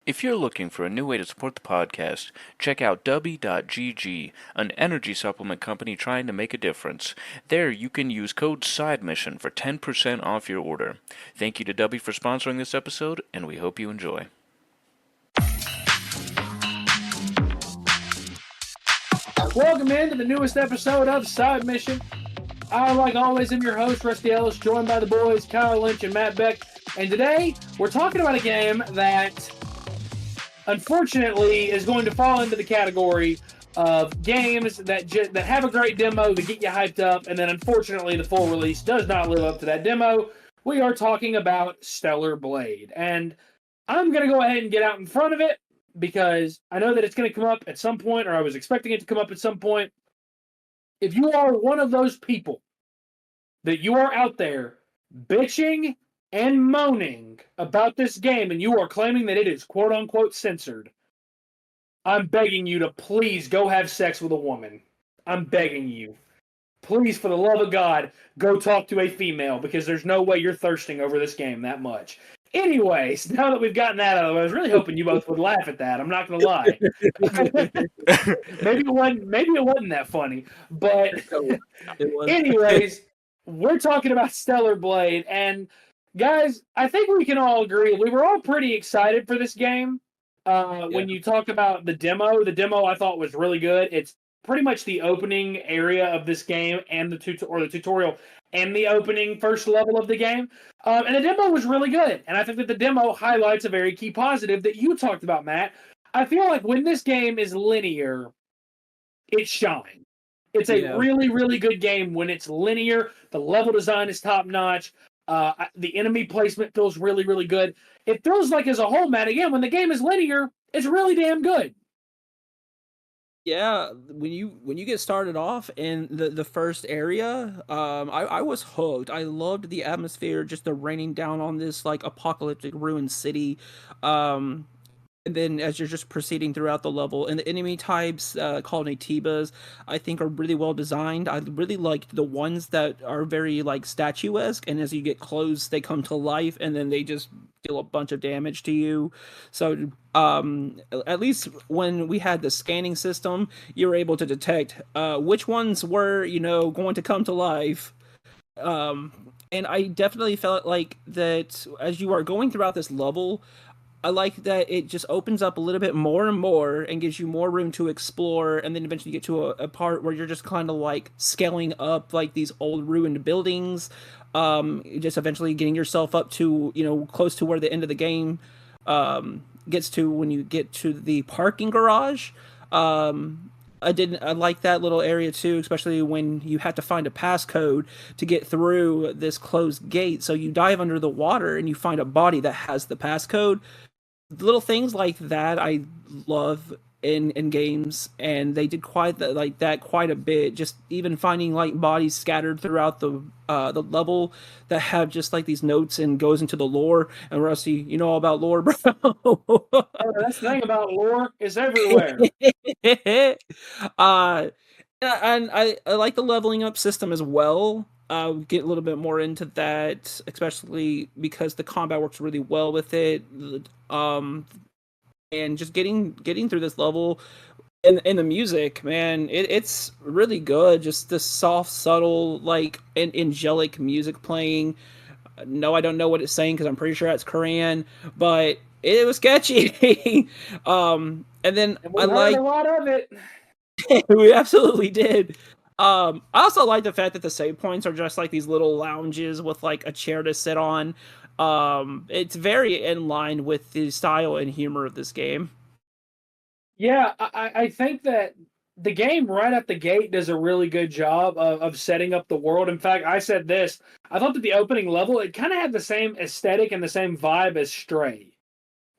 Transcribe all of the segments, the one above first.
If you're looking for a new way to support the podcast, check out Dubby.gg, an energy supplement company trying to make a difference. There you can use code SIDEMISSION for 10% off your order. Thank you to Dubby for sponsoring this episode, and we hope you enjoy. Welcome into the newest episode of Side Mission. I, like always, am your host, Rusty Ellis, joined by the boys, Kyle Lynch and Matt Beck. And today, we're talking about a game that, unfortunately, is going to fall into the category of games that have a great demo to get you hyped up, and then, unfortunately, the full release does not live up to that demo. We are talking about Stellar Blade. And I'm going to go ahead and get out in front of it, because I know that it's going to come up at some point, or I was expecting it to come up at some point. If you are one of those people that you are out there bitching and moaning about this game and you are claiming that it is quote-unquote censored, I'm begging you to please go have sex with a woman. I'm begging you. Please, for the love of God, go talk to a female, because there's no way you're thirsting over this game that much. Anyways, now that we've gotten that out of the way, I was really hoping you both would laugh at that. I'm not going to lie. Maybe it wasn't that funny. But anyways, we're talking about Stellar Blade. And guys, I think we can all agree we were all pretty excited for this game. When you talk about the demo I thought was really good. It's pretty much the opening area of this game and the tutorial and the opening first level of the game. And the demo was really good. And I think that the demo highlights a very key positive that you talked about, Matt. I feel like when this game is linear, it shines. It's a really, really good game when it's linear. The level design is top-notch. The enemy placement feels really, really good. It feels like, as a whole, Matt, again, when the game is linear, it's really damn good. Yeah, when you get started off in the first area, I was hooked. I loved the atmosphere, just the raining down on this like apocalyptic ruined city. And then as you're just proceeding throughout the level, and the enemy types called Natibas, I think are really well designed. I really liked the ones that are very like statuesque, and as you get close, they come to life, and then they just deal a bunch of damage to you. So at least when we had the scanning system, you were able to detect which ones were going to come to life. And I definitely felt like that as you are going throughout this level, I like that it just opens up a little bit more and more and gives you more room to explore, and then eventually you get to a part where you're just kind of like scaling up like these old ruined buildings, just eventually getting yourself up to close to where the end of the game gets to when you get to the parking garage. I like that little area too, especially when you have to find a passcode to get through this closed gate. So you dive under the water and you find a body that has the passcode. Little things like that I love in games, and they did quite a bit. Just even finding like bodies scattered throughout the level that have just like these notes and goes into the lore. And Rusty, you know all about lore, bro. That's the thing about lore, is everywhere. uh and I like the leveling up system as well. I'll get a little bit more into that, especially because the combat works really well with it. And just getting through this level, and the music, man, it's really good. Just the soft, subtle, like angelic music playing. No, I don't know what it's saying because I'm pretty sure it's Korean, but it was sketchy. And then And we heard a lot of it. we absolutely did. I also like the fact that the save points are just like these little lounges with like a chair to sit on. It's very in line with the style and humor of this game. Yeah, I think that the game right at the gate does a really good job of setting up the world. In fact, I said this. I thought that the opening level, it kind of had the same aesthetic and the same vibe as Stray.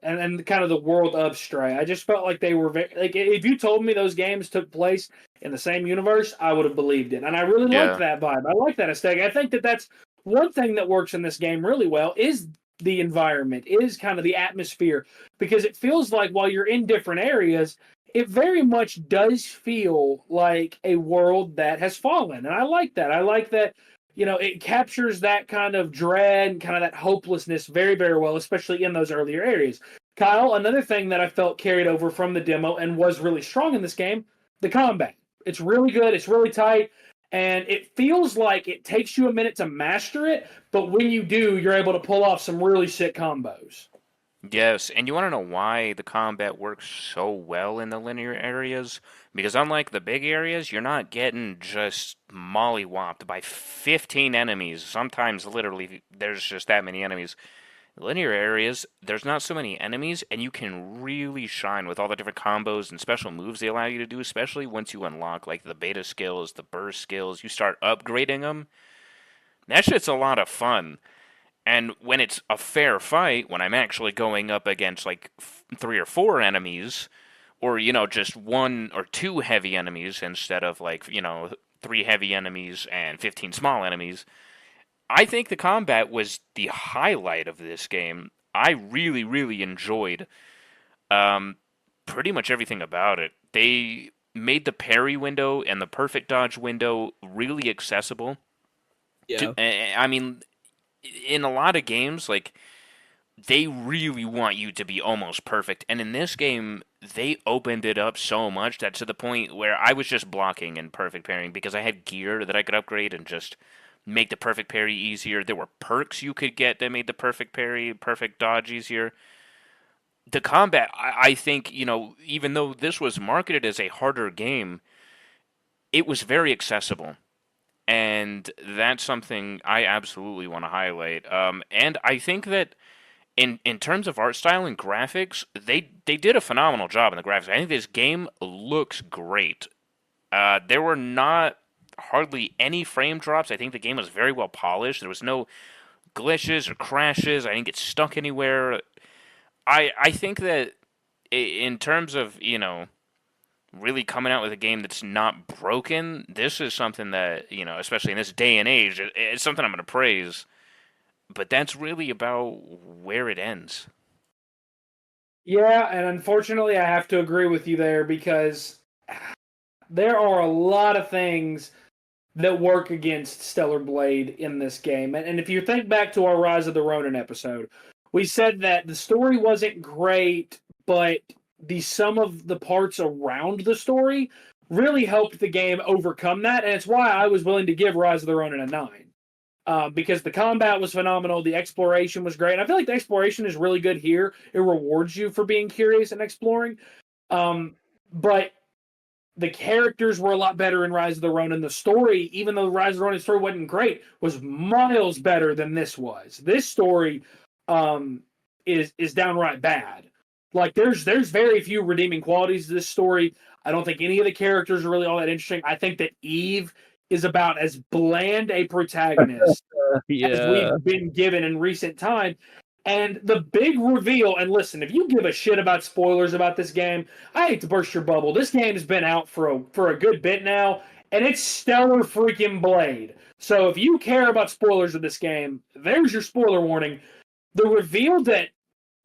And kind of the world of Stray. I just felt like they were like, if you told me those games took place in the same universe, I would have believed it. And I really liked that vibe. I like that aesthetic. I think that that's one thing that works in this game really well is the environment, is kind of the atmosphere, because it feels like while you're in different areas, it very much does feel like a world that has fallen. And I like that. I like that it captures that kind of dread and kind of that hopelessness very, very well, especially in those earlier areas. Kyle, another thing that I felt carried over from the demo and was really strong in this game, the combat. It's really good. It's really tight. And it feels like it takes you a minute to master it, but when you do, you're able to pull off some really sick combos. Yes, and you want to know why the combat works so well in the linear areas? Because unlike the big areas, you're not getting just mollywopped by 15 enemies. Sometimes, literally, there's just that many enemies. Linear areas, there's not so many enemies, and you can really shine with all the different combos and special moves they allow you to do, especially once you unlock, like, the beta skills, the burst skills, you start upgrading them. That shit's a lot of fun. And when it's a fair fight, when I'm actually going up against like 3 or 4 enemies, or just 1 or 2 heavy enemies instead of like 3 heavy enemies and 15 small enemies, I think the combat was the highlight of this game. I really, really enjoyed pretty much everything about it. They made the parry window and the perfect dodge window really accessible. Yeah. I mean, in a lot of games, like, they really want you to be almost perfect. And in this game, they opened it up so much that to the point where I was just blocking and perfect parrying because I had gear that I could upgrade and just make the perfect parry easier. There were perks you could get that made the perfect parry, perfect dodge easier. The combat, I think, even though this was marketed as a harder game, it was very accessible. And that's something I absolutely want to highlight. And I think that in terms of art style and graphics, they did a phenomenal job in the graphics. I think this game looks great. There were not hardly any frame drops. I think the game was very well polished. There was no glitches or crashes. I didn't get stuck anywhere. I think that in terms of, really coming out with a game that's not broken, this is something that, especially in this day and age, it's something I'm going to praise. But that's really about where it ends. Yeah, and unfortunately, I have to agree with you there because there are a lot of things that work against Stellar Blade in this game. And if you think back to our Rise of the Ronin episode, we said that the story wasn't great, but the sum of the parts around the story really helped the game overcome that, and it's why I was willing to give Rise of the Ronin a 9. Because the combat was phenomenal, the exploration was great, and I feel like the exploration is really good here. It rewards you for being curious and exploring. But the characters were a lot better in Rise of the Ronin. The story, even though the Rise of the Ronin story wasn't great, was miles better than this was. This story is downright bad. Like, there's very few redeeming qualities to this story. I don't think any of the characters are really all that interesting. I think that Eve is about as bland a protagonist as we've been given in recent time. And the big reveal, and listen, if you give a shit about spoilers about this game, I hate to burst your bubble. This game has been out for a good bit now, and it's Stellar freaking Blade. So if you care about spoilers of this game, there's your spoiler warning. The reveal that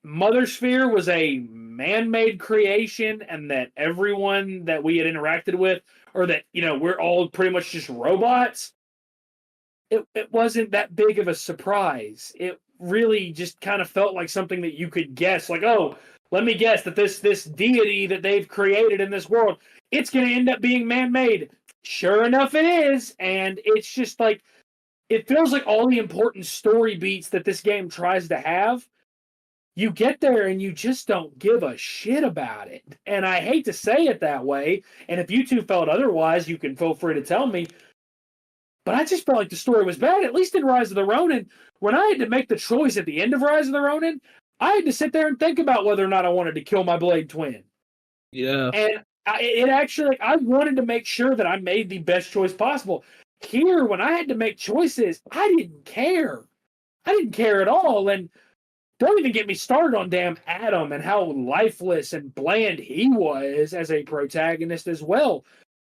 Mother Sphere was a man-made creation and that everyone that we had interacted with, or that, we're all pretty much just robots, it wasn't that big of a surprise. It really just kind of felt like something that you could guess, like, oh, let me guess that this deity that they've created in this world, it's going to end up being man-made. Sure enough, it is, and it's just like, it feels like all the important story beats that this game tries to have, you get there and you just don't give a shit about it. And I hate to say it that way, and if you two felt otherwise, you can feel free to tell me, but I just felt like the story was bad, at least in Rise of the Ronin. When I had to make the choice at the end of Rise of the Ronin, I had to sit there and think about whether or not I wanted to kill my Blade Twin. Yeah. And I wanted to make sure that I made the best choice possible. Here, when I had to make choices, I didn't care. I didn't care at all, and don't even get me started on damn Adam and how lifeless and bland he was as a protagonist as well.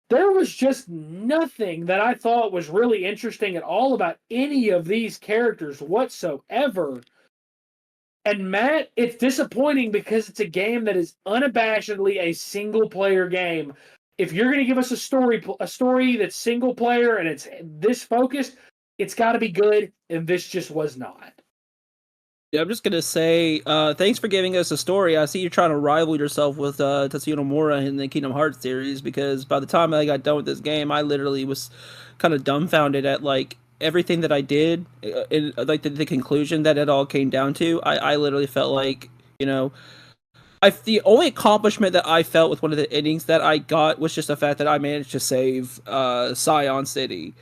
There was just nothing that I thought was really interesting at all about any of these characters whatsoever. And Matt, it's disappointing because it's a game that is unabashedly a single-player game. If you're going to give us a story that's single-player and it's this focused, it's got to be good, and this just was not. Yeah, I'm just gonna say, thanks for giving us a story. I see you're trying to rival yourself with Tetsuya Nomura in the Kingdom Hearts series because by the time I got done with this game, I literally was kind of dumbfounded at like everything that I did, and like the conclusion that it all came down to. I literally felt like, you know, the only accomplishment that I felt with one of the endings that I got was just the fact that I managed to save Scion City.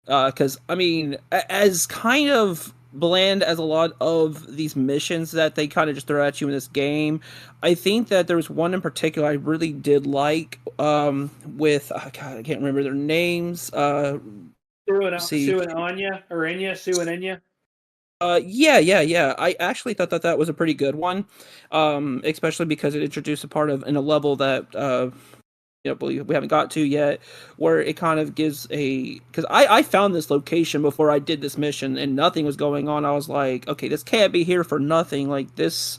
Because I mean, as kind of bland as a lot of these missions that they kind of just throw at you in this game, I think that there was one in particular I really did like. With God, I can't remember their names. See, Sue and Anya, or Enya, Sue and Enya. yeah. I actually thought that that was a pretty good one, especially because it introduced a part of in a level that we haven't got to yet, where it kind of gives a because I found this location before I did this mission and nothing was going on. I was like, okay, this can't be here for nothing. Like this,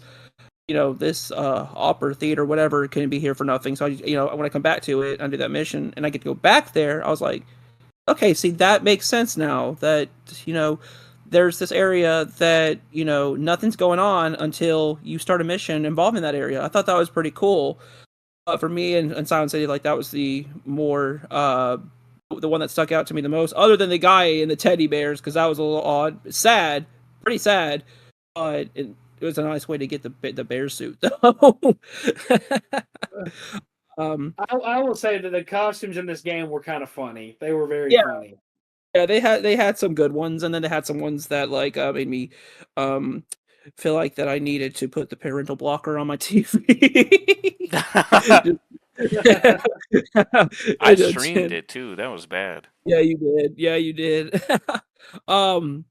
this opera theater, whatever, couldn't be here for nothing. So when I come back to it, I do that mission and I get to go back there. I was like, okay, see, that makes sense now that, you know, there's this area that, nothing's going on until you start a mission involving that area. I thought that was pretty cool. For me and Silent City, like that was the more, the one that stuck out to me the most, other than the guy in the teddy bears, because that was a little odd. Sad, pretty sad, but it was a nice way to get the bear suit, though. I will say that the costumes in this game were kind of funny. They were very Yeah, funny. yeah, they had some good ones, and then they had some ones that like made me um feel like that I needed to put the parental blocker on my TV. I streamed it too. That was bad. Yeah, you did. Yeah, you did. um,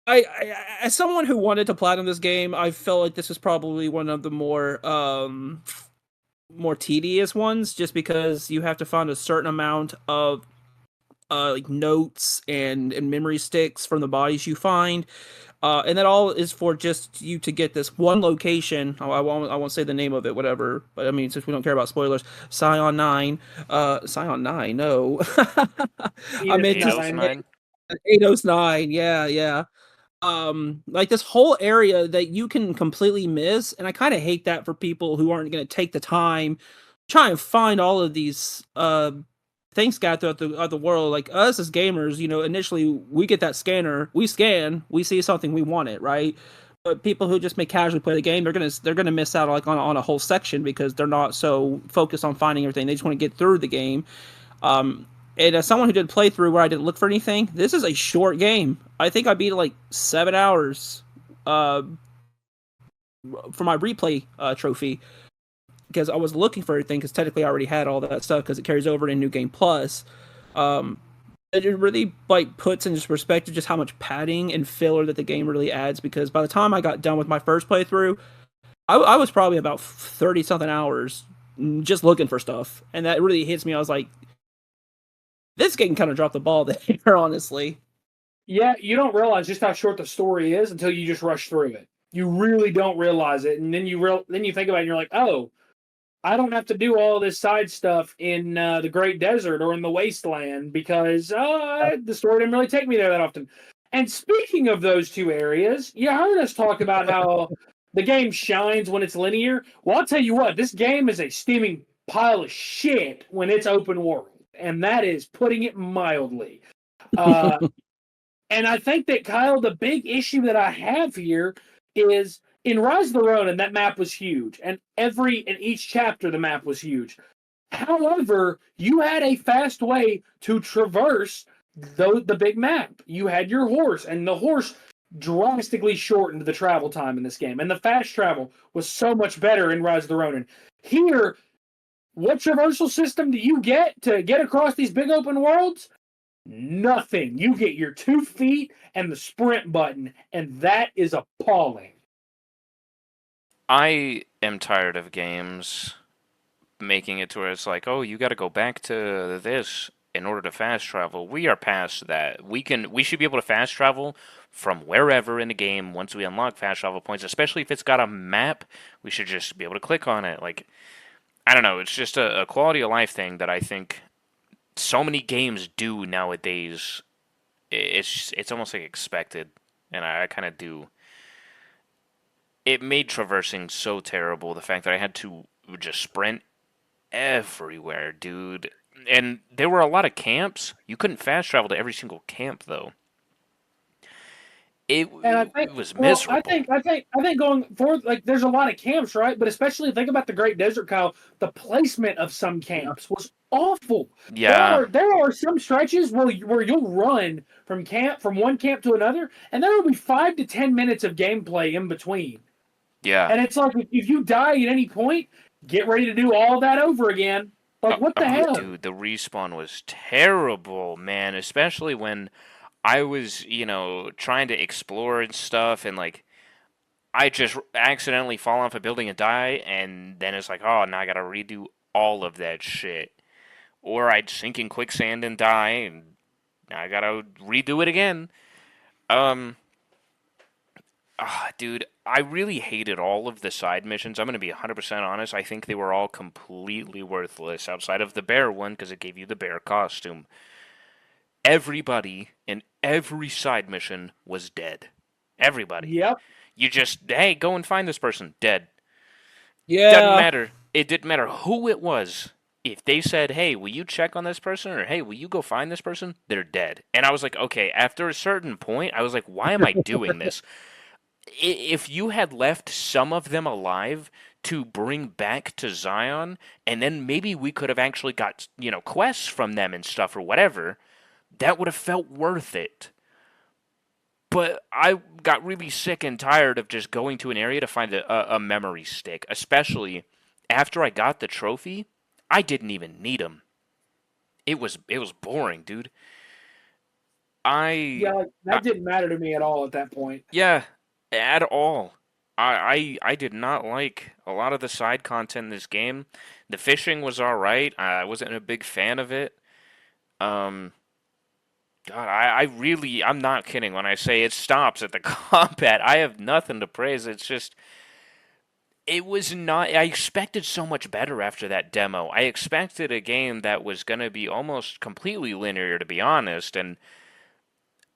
as someone who wanted to platinum this game, I felt like this was probably one of the more tedious ones, just because you have to find a certain amount of like notes and memory sticks from the bodies you find. And that all is for just you to get this one location. I won't say the name of it, whatever. But I mean, since we don't care about spoilers, Scion 9. Scion 9, no. I meant to say 809. 809. Yeah, yeah. Like this whole area that you can completely miss, and I kind of hate that for people who aren't going to take the time try and find all of these things scattered throughout the world. Like us as gamers, initially we get that scanner, we scan, we see something, we want it, right? But people who just may casually play the game, they're gonna miss out like on a whole section because they're not so focused on finding everything. They just want to get through the game. And as someone who did playthrough where I didn't look for anything, this is a short game. I think I beat it like 7 hours for my replay trophy because I was looking for everything because technically I already had all that stuff because it carries over in New Game Plus. Um, it really like puts into perspective just how much padding and filler that the game really adds because by the time I got done with my first playthrough, I was probably about 30 something hours just looking for stuff. And that really hits me. I was like, this game kind of dropped the ball there, honestly. Yeah, you don't realize just how short the story is until you just rush through it. You really don't realize it, and then you think about it, and you're like, oh, I don't have to do all this side stuff in the Great Desert or in the Wasteland because the story didn't really take me there that often. And speaking of those two areas, you heard us talk about how the game shines when it's linear. Well, I'll tell you what, this game is a steaming pile of shit when it's open world, and that is putting it mildly. And I think that, Kyle, the big issue that I have here is in Rise of the Ronin, that map was huge, and in each chapter the map was huge. However, you had a fast way to traverse the big map. You had your horse, and the horse drastically shortened the travel time in this game, and the fast travel was so much better in Rise of the Ronin. Here, what traversal system do you get to get across these big open worlds? Nothing. You get your 2 feet and the sprint button, and that is appalling. I am tired of games making it to where it's like, oh, you got to go back to this in order to fast travel. We are past that. We should be able to fast travel from wherever in the game once we unlock fast travel points, especially if it's got a map. We should just be able to click on it. Like, I don't know, it's just a quality of life thing that I think so many games do nowadays. It's almost like expected, and I kind of do it made traversing so terrible. The fact that I had to just sprint everywhere, dude. And there were a lot of camps. You couldn't fast travel to every single camp, though. It, And I it think, was well, miserable. I think going forward, like there's a lot of camps, right? But especially think about the Great Desert, Kyle. The placement of some camps was awful. Yeah, There are some stretches where you'll run from one camp to another, and there will be 5 to 10 minutes of gameplay in between. yeah. And it's like if you die at any point, get ready to do all that over again. Like what the hell? Dude, the respawn was terrible, man. Especially when I was, trying to explore and stuff, and like I just accidentally fall off a building and die, and then it's like, oh, now I gotta redo all of that shit. Or I'd sink in quicksand and die, and now I gotta redo it again. Um, dude, I really hated all of the side missions. I'm gonna be 100% honest. I think they were all completely worthless outside of the bear one because it gave you the bear costume. Everybody in every side mission was dead. Everybody. Yep. You just, hey, go and find this person. Dead. Doesn't Yeah. matter. It didn't matter who it was. If they said, hey, will you check on this person? Or, hey, will you go find this person? They're dead. And I was like, okay, after a certain point, I was like, why am I doing this? If you had left some of them alive to bring back to Zion, and then maybe we could have actually got, quests from them and stuff or whatever, that would have felt worth it. But I got really sick and tired of just going to an area to find a memory stick, especially after I got the trophy. I didn't even need them. It was boring, dude. Yeah, like, I that didn't matter to me at all at that point. yeah, at all. I did not like a lot of the side content in this game. The fishing was all right. I wasn't a big fan of it. Um, God, I'm not kidding when I say it stops at the combat. I have nothing to praise. It's just, it was not. I expected so much better after that demo. I expected a game that was going to be almost completely linear, to be honest, and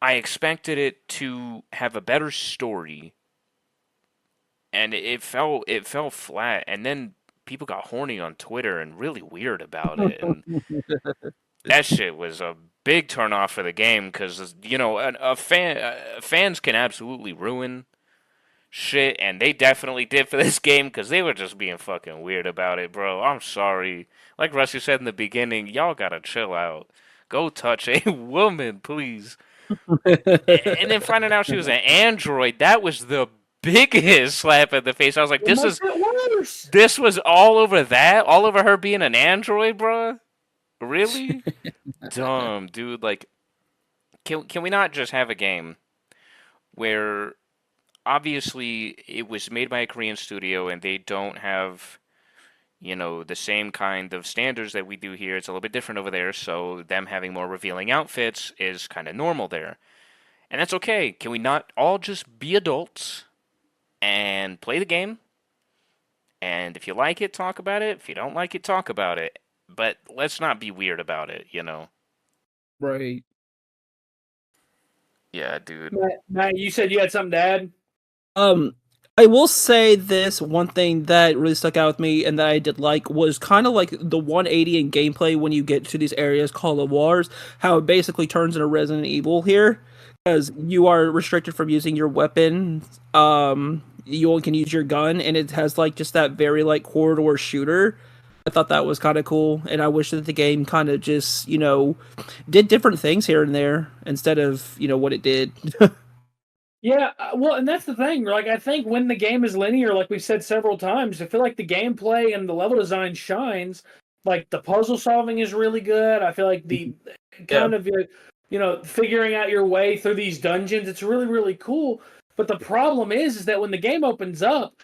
I expected it to have a better story, and it fell flat. And then people got horny on Twitter and really weird about it, and that shit was a big turn off for the game because fans can absolutely ruin shit, and they definitely did for this game because they were just being fucking weird about it, bro. I'm sorry. Like Rusty said in the beginning, y'all gotta chill out. Go touch a woman, please. And then finding out she was an android, that was the biggest slap in the face. I was like, It makes it worse. this was all over that, all over her being an android, bro. Really? Dumb, dude. Like, can we not just have a game where obviously it was made by a Korean studio and they don't have, the same kind of standards that we do here. It's a little bit different over there, so them having more revealing outfits is kind of normal there. And that's okay. Can we not all just be adults and play the game? And if you like it, talk about it. If you don't like it, talk about it. But let's not be weird about it, Right. Yeah, dude. Matt, you said you had something to add? I will say this one thing that really stuck out with me and that I did like was kind of like the 180 in gameplay when you get to these areas called the wars, how it basically turns into Resident Evil here, because you are restricted from using your weapon. You only can use your gun, and it has like just that very like corridor shooter. I thought that was kind of cool, and I wish that the game kind of just did different things here and there instead of what it did. Yeah, well, and that's the thing. Like, I think when the game is linear, like we've said several times, I feel like the gameplay and the level design shines. Like, the puzzle solving is really good. I feel like the kind of, figuring out your way through these dungeons, it's really, really cool. But the problem is that when the game opens up,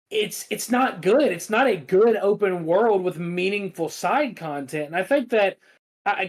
it's not good. It's not a good open world with meaningful side content. And I think that,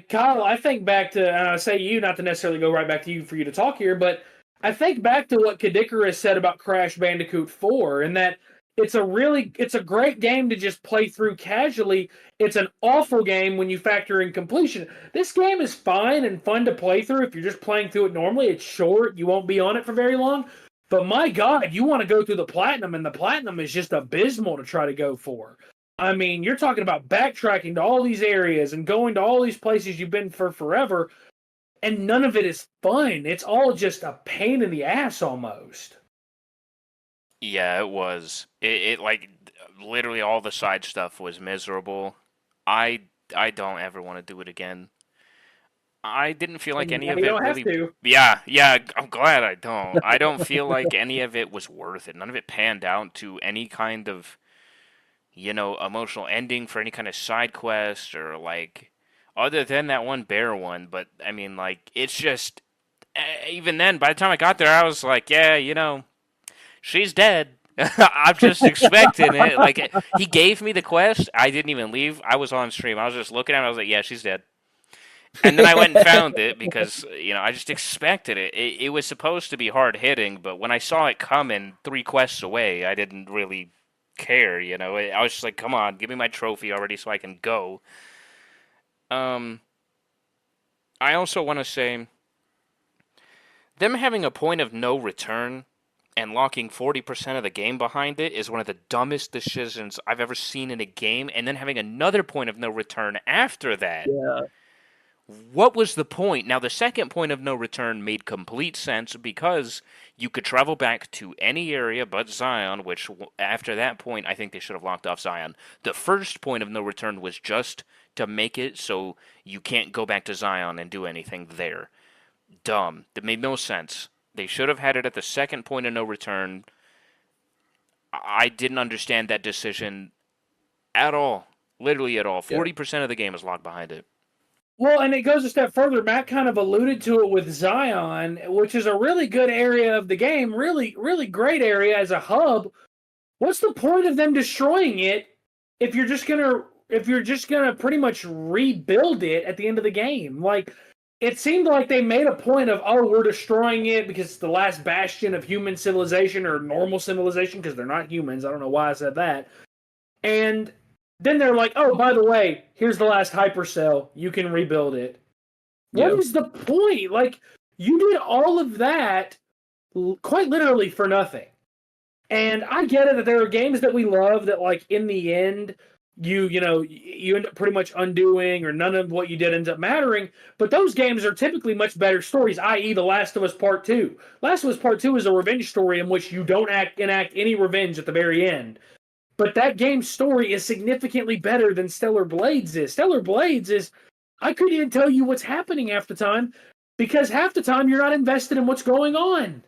Kyle, I think back to, and I say you, not to necessarily go right back to you for you to talk here, but I think back to what Kadikarus said about Crash Bandicoot 4, and that it's a great game to just play through casually. It's an awful game when you factor in completion. This game is fine and fun to play through if you're just playing through it normally. It's short. You won't be on it for very long. But my God, you want to go through the platinum, and the platinum is just abysmal to try to go for. I mean, you're talking about backtracking to all these areas and going to all these places you've been for forever, and none of it is fun. It's all just a pain in the ass almost. Yeah, it was. It like literally all the side stuff was miserable. I don't ever want to do it again. I didn't feel like any And of you it don't have really. to. Yeah, I'm glad I don't. I don't feel like any of it was worth it. None of it panned out to any kind of, emotional ending for any kind of side quest or like, other than that one bear one. But I mean, like, it's just, even then, by the time I got there, I was like, yeah, she's dead. I'm just expecting it. Like, he gave me the quest. I didn't even leave. I was on stream. I was just looking at it. I was like, yeah, she's dead. And then I went and found it because, I just expected it. It was supposed to be hard hitting, but when I saw it coming 3 quests away, I didn't really care, I was just like, come on, give me my trophy already so I can go. I also want to say, them having a point of no return and locking 40% of the game behind it is one of the dumbest decisions I've ever seen in a game, and then having another point of no return after that. Yeah. What was the point? Now, the second point of no return made complete sense because you could travel back to any area but Zion, which after that point, I think they should have locked off Zion. The first point of no return was just to make it so you can't go back to Zion and do anything there. Dumb. That made no sense. They should have had it at the second point of no return. I didn't understand that decision at all. Literally at all. 40% of the game is locked behind it. Well, and it goes a step further. Matt kind of alluded to it with Zion, which is a really good area of the game, really, really great area as a hub. What's the point of them destroying it if you're just gonna pretty much rebuild it at the end of the game? Like, it seemed like they made a point of, oh, we're destroying it because it's the last bastion of human civilization or normal civilization, because they're not humans. I don't know why I said that. And then they're like, oh, by the way, here's the last hypercell. You can rebuild it. What is the point? Like, you did all of that quite literally for nothing. And I get it that there are games that we love that, like, in the end, you end up pretty much undoing, or none of what you did ends up mattering. But those games are typically much better stories, i.e. The Last of Us Part 2. Last of Us Part 2 is a revenge story in which you don't enact any revenge at the very end. But that game's story is significantly better than Stellar Blades is. Stellar Blades is, I couldn't even tell you what's happening half the time, because half the time you're not invested in what's going on.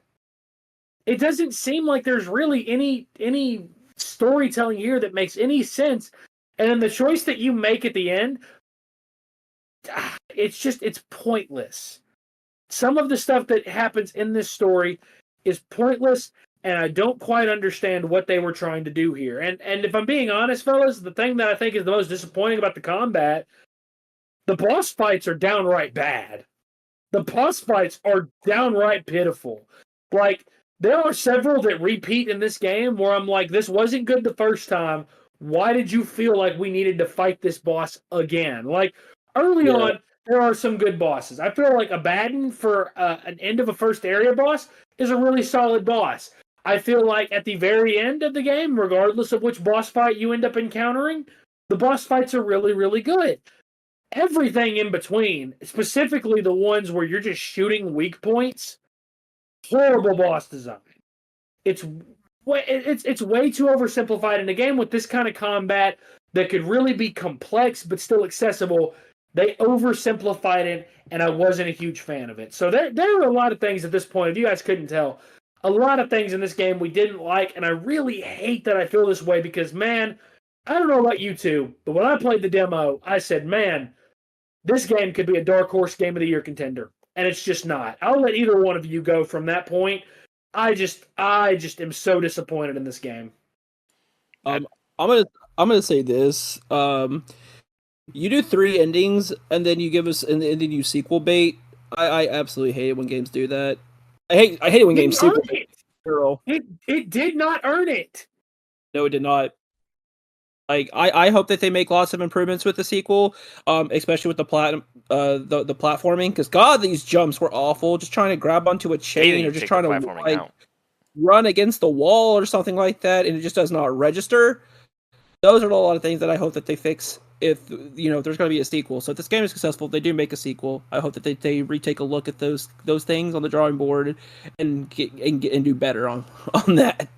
It doesn't seem like there's really any storytelling here that makes any sense. And then the choice that you make at the end, it's pointless. Some of the stuff that happens in this story is pointless, and I don't quite understand what they were trying to do here. And if I'm being honest, fellas, the thing that I think is the most disappointing about the combat, the boss fights are downright bad. The boss fights are downright pitiful. Like, there are several that repeat in this game where I'm like, this wasn't good the first time. Why did you feel like we needed to fight this boss again? Like, early on, there are some good bosses. I feel like Abaddon for an end of a first area boss is a really solid boss. I feel like at the very end of the game, regardless of which boss fight you end up encountering, the boss fights are really, really good. Everything in between, specifically the ones where you're just shooting weak points, horrible boss design. It's way too oversimplified in a game with this kind of combat that could really be complex but still accessible. They oversimplified it, and I wasn't a huge fan of it. So there are a lot of things at this point, if you guys couldn't tell, a lot of things in this game we didn't like, and I really hate that I feel this way because, man, I don't know about you two, but when I played the demo, I said, man, this game could be a Dark Horse Game of the Year contender, and it's just not. I'll let either one of you go from that point. I just am so disappointed in this game. I'm gonna say this. You do 3 endings, and then you give us, and then you sequel bait. I absolutely hate it when games do that. I hate it when games sequel bait. It did not earn it. No, it did not. Like, I hope that they make lots of improvements with the sequel, especially with the the platforming, because God, these jumps were awful. Just trying to grab onto a chain or just trying to, like, run against the wall or something like that, and it just does not register. Those are a lot of things that I hope that they fix if there's going to be a sequel. So if this game is successful, if they do make a sequel, I hope that they retake a look at those things on the drawing board and do better on that.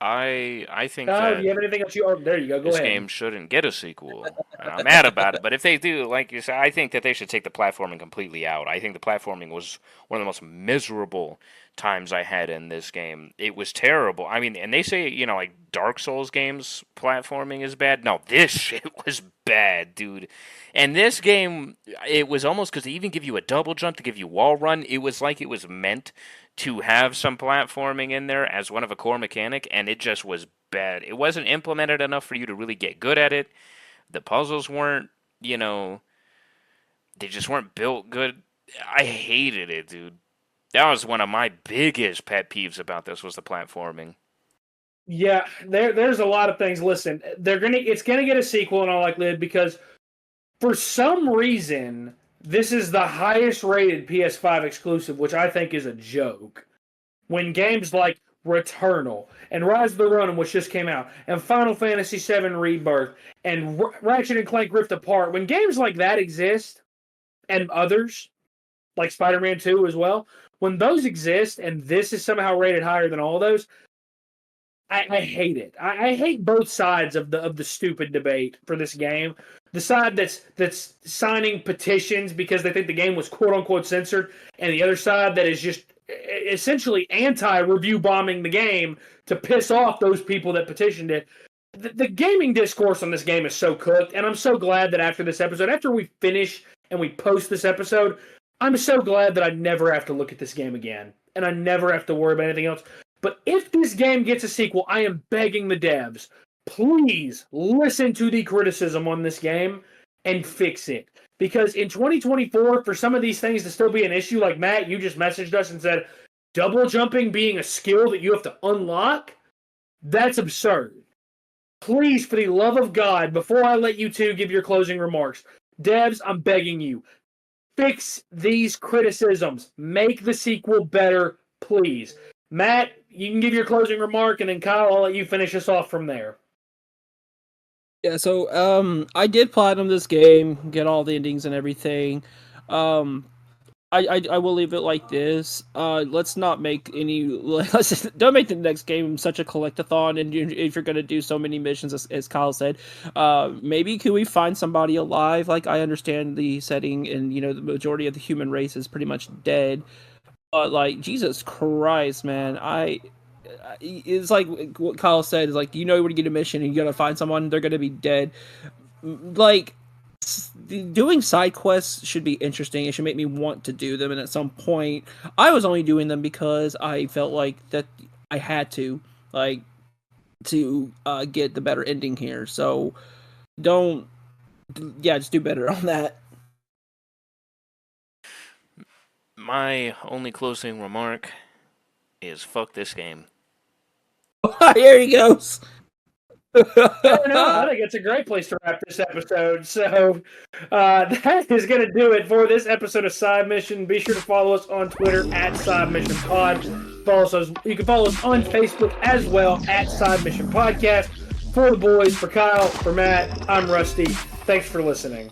I think Do that you have anything else? There you go. Go this ahead. game shouldn't get a sequel. And I'm mad about it, but if they do, like you said, I think that they should take the platforming completely out. I think the platforming was one of the most miserable times I had in this game. It was terrible. I mean, and they say, like Dark Souls games platforming is bad. No, this shit was bad, dude. And this game, it was almost, because they even give you a double jump to give you wall run, it was like it was meant to have some platforming in there as one of a core mechanic, and it just was bad. It wasn't implemented enough for you to really get good at it. The puzzles weren't, they just weren't built good. I hated it, dude. That was one of my biggest pet peeves about this, was the platforming. Yeah, there's a lot of things. Listen, it's gonna get a sequel in all likelihood, because for some reason this is the highest rated PS5 exclusive, which I think is a joke. When games like Returnal and Rise of the Ronin, which just came out, and Final Fantasy VII Rebirth and Ratchet and Clank Rift Apart, when games like that exist, and others like Spider-Man 2 as well, when those exist and this is somehow rated higher than all those, I hate it. I hate both sides of the stupid debate for this game. The side that's signing petitions because they think the game was quote unquote censored, and the other side that is just essentially anti-review bombing the game to piss off those people that petitioned it. The gaming discourse on this game is so cooked, and I'm so glad that after this episode, after we finish and we post this episode, I'm so glad that I never have to look at this game again, and I never have to worry about anything else. But if this game gets a sequel, I am begging the devs, please listen to the criticism on this game and fix it. Because in 2024, for some of these things to still be an issue, like Matt, you just messaged us and said, double jumping being a skill that you have to unlock, that's absurd. Please, for the love of God, before I let you two give your closing remarks, devs, I'm begging you, fix these criticisms. Make the sequel better, please. Matt, you can give your closing remark, and then Kyle, I'll let you finish us off from there. Yeah, so I did platinum this game, get all the endings and everything. I will leave it like this. Let's not make any. Don't make the next game such a collectathon. And if you're gonna do so many missions, as Kyle said, maybe could we find somebody alive? Like, I understand the setting, and the majority of the human race is pretty much dead. But like, Jesus Christ, man, it's like what Kyle said, is like, when you get a mission and you gotta find someone, they're gonna be dead. Like, doing side quests should be interesting. It should make me want to do them, and at some point I was only doing them because I felt like that I had to get the better ending here. So just do better on that. My only closing remark is fuck this game. Here he goes. I think it's a great place to wrap this episode. So that is going to do it for this episode of Side Mission. Be sure to follow us on Twitter at Side Mission Pod. You can follow us on Facebook as well at Side Mission Podcast. For the boys, for Kyle, for Matt, I'm Rusty. Thanks for listening.